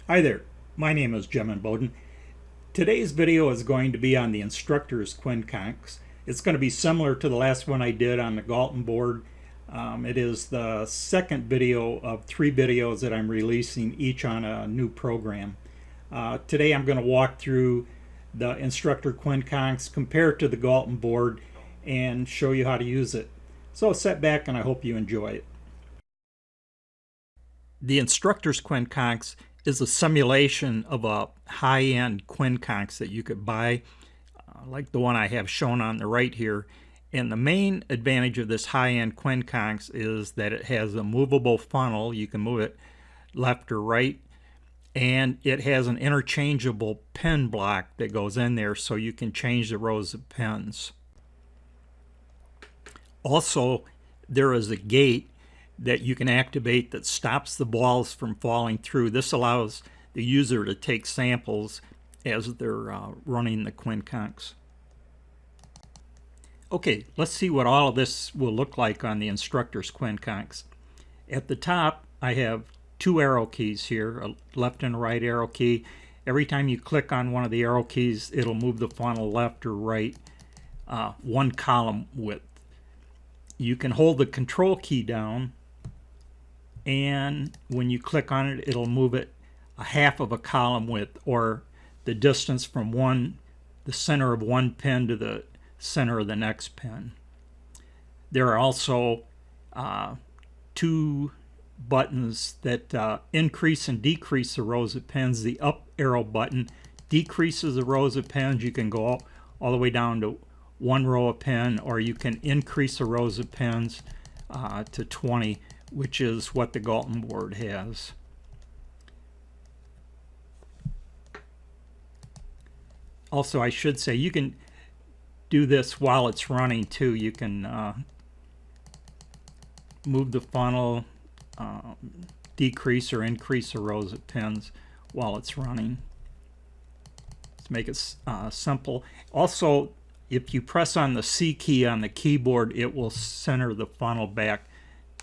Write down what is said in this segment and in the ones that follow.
Hi there, my name is Jim Bowden. Today's video is going to be on the instructor's Quincunx. It's going to be similar to the last one I did on the Galton board. It is the second video of 3 videos that I'm releasing, each on a new program. Today I'm going to walk through the instructor Quincunx, compare it to the Galton board, and show you how to use it. So sit back and I hope you enjoy it. The instructor's Quincunx is a simulation of a high-end Quincunx that you could buy, like the one I have shown on the right here. And the main advantage of this high-end Quincunx is that it has a movable funnel. You can move it left or right, and it has an interchangeable pin block that goes in there so you can change the rows of pins. Also, there is a gate that you can activate that stops the balls from falling through. This allows the user to take samples as they're running the Quincunx. Okay, let's see what all of this will look like on the instructor's Quincunx. At the top, I have 2 arrow keys here, a left and right arrow key. Every time you click on one of the arrow keys, it'll move the funnel left or right 1 column width. You can hold the control key down, and when you click on it, it'll move it a half of a column width, or the distance from the center of one pin to the center of the next pin. There are also 2 buttons that increase and decrease the rows of pins. The up arrow button decreases the rows of pins. You can go all the way down to 1 row of pin, or you can increase the rows of pins to 20, which is what the Galton board has. Also, I should say you can do this while it's running too. You can move the funnel, decrease or increase the rows of pins while it's running. Let's make it simple. Also, if you press on the C key on the keyboard, it will center the funnel back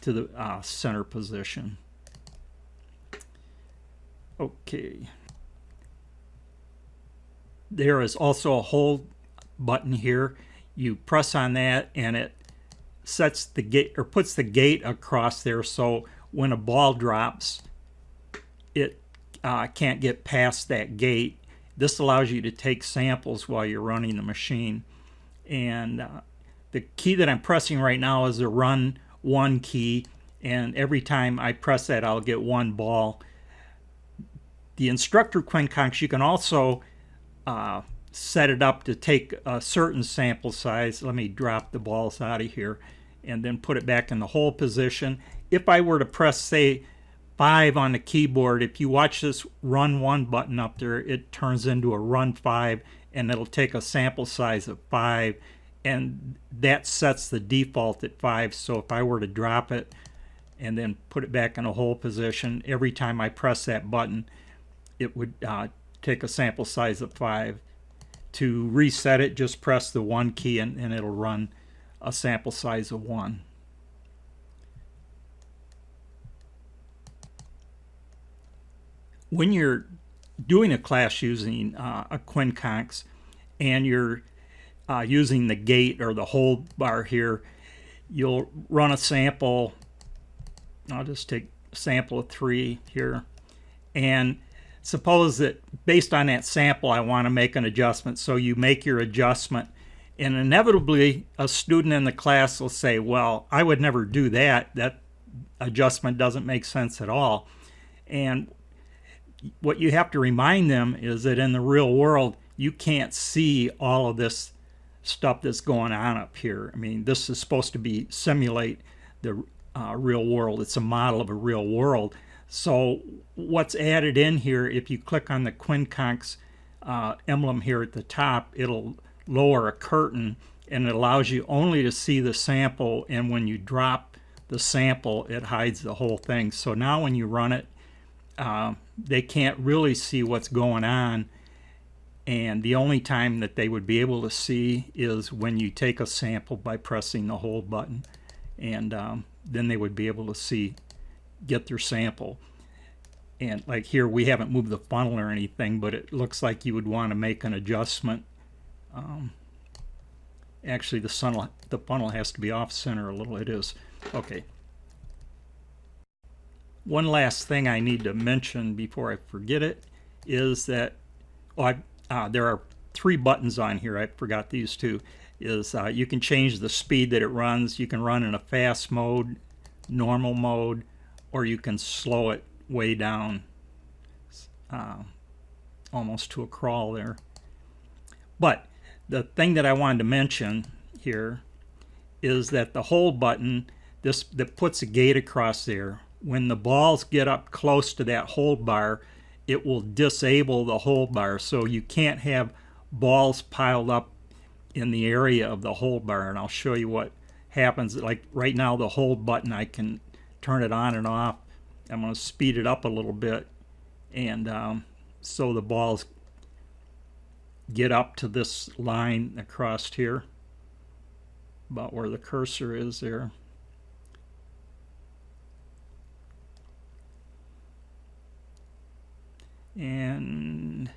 to the center position. Okay. There is also a hold button here. You press on that and it sets the gate, or puts the gate across there, so when a ball drops, it can't get past that gate. This allows you to take samples while you're running the machine. And the key that I'm pressing right now is the run 1 key, and every time I press that, I'll get 1 ball. The instructor Quincunx, you can also set it up to take a certain sample size. Let me drop the balls out of here and then put it back in the hold position. If I were to press, say, 5 on the keyboard, if you watch this run 1 button up there, it turns into a run 5, and it'll take a sample size of 5, and that sets the default at 5. So if I were to drop it and then put it back in a hold position, every time I press that button, it would take a sample size of 5. To reset it, just press the 1 key and it'll run a sample size of 1. When you're doing a class using a Quincunx and you're using the gate or the hold bar here, you'll run a sample. I'll just take a sample of 3 here, and suppose that based on that sample I want to make an adjustment. So you make your adjustment, and inevitably a student in the class will say, well, I would never do that. That adjustment doesn't make sense at all. And what you have to remind them is that in the real world, you can't see all of this stuff that's going on up here. I mean, this is supposed to simulate the real world. It's a model of a real world. So what's added in here, if you click on the Quincunx emblem here at the top, it'll lower a curtain, and it allows you only to see the sample, and when you drop the sample, it hides the whole thing. So now when you run it, they can't really see what's going on, and the only time that they would be able to see is when you take a sample by pressing the hold button, and then they would be able to get their sample. And like here, we haven't moved the funnel or anything, but it looks like you would want to make an adjustment. Actually, the funnel has to be off center a little. It is. Okay. One last thing I need to mention before I forget it is that there are 3 buttons on here. I forgot these 2. You can change the speed that it runs. You can run in a fast mode, normal mode, or you can slow it way down, almost to a crawl there. But the thing that I wanted to mention here is that the hold button, that puts a gate across there, when the balls get up close to that hold bar, it will disable the hold bar, so you can't have balls piled up in the area of the hold bar. And I'll show you what happens. Like right now, the hold button, I can turn it on and off. I'm going to speed it up a little bit, and so the balls get up to this line across here, about where the cursor is there. And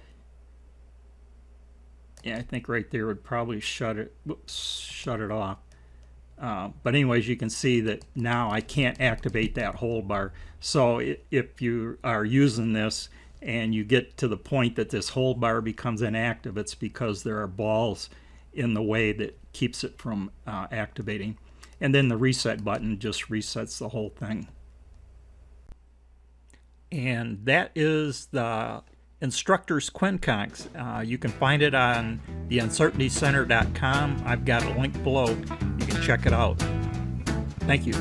yeah, I think right there would probably shut it off. But anyways, you can see that now I can't activate that hold bar. So if you are using this and you get to the point that this hold bar becomes inactive, it's because there are balls in the way that keeps it from activating. And then the reset button just resets the whole thing. And that is the Instructor's Quincunx. You can find it on theuncertaintycenter.com. I've got a link below. You can check it out. Thank you.